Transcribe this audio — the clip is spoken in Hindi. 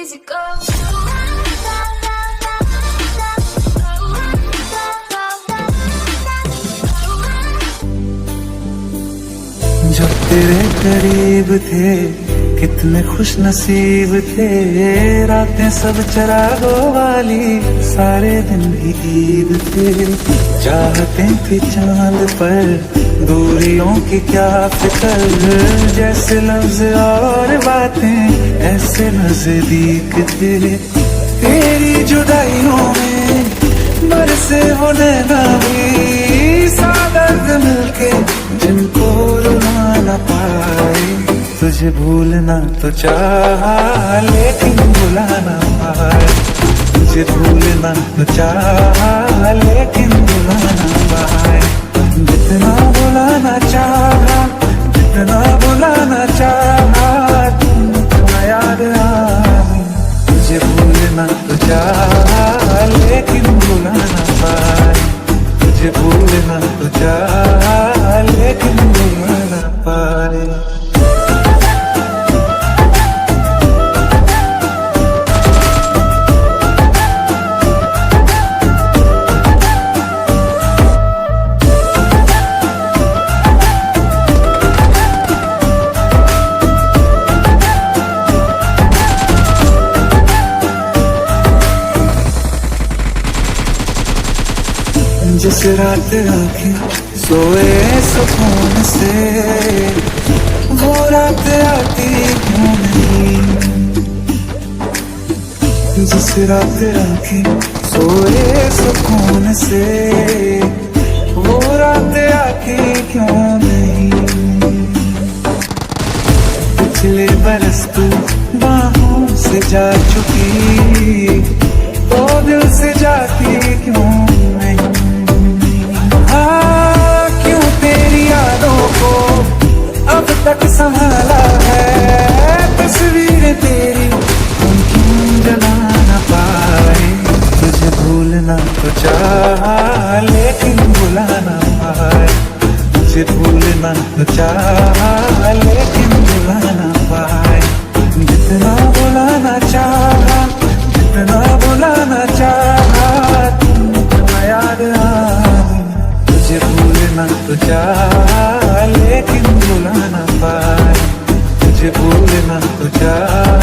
easy go. जब तेरे करीब थे कितने खुश नसीब थे, रातें सब चरागों वाली, सारे दिन भी ईद थे। चाहते थे चांद पर दूरियों की क्या फिक्र, जैसे लफ्ज और बातें ऐसे नजदीक थे। तेरी जुदाइयों में बरसे वो नैना भी, सादर्द मिलके जिनको रुला न पाए। तुझे भूलना तो चाहा लेकिन भुला न पाए, तुझे भूलना तो चाहा लेकिन भुला न पाए। जितना भुलाना चाहा, जितना भुलाना चाहा, तुम याद आए। तुझे भूलना तो चाहा लेकिन भुला न पाए, तुझे भूलना तो चाहा लेकिन भुला न पाए। जिस रात आँखें सोए सुकून से, वो रात आती क्यों नहीं। जिस रात आँखें सोए सुकून से, वो रात आती क्यों नहीं। पिछले बरस तू बाहों से जा चुकी, तो दिल से जाती क्यों नहीं। क्यों तेरी यादों को अब तक संभाला है, तस्वीर तेरी हम क्यों जला न पाए। तुझे भूलना तो चाहा लेकिन भुला न पाए, तुझे भूलना तो चाहा लेकिन भुला न पाए। जितना भुलाना चाहा, जितना भुलाना चाहा, तुम याद आए। तुझे भूलना तो चाहा लेकिन भुला न पाए, तुझे भूलना तो चाहा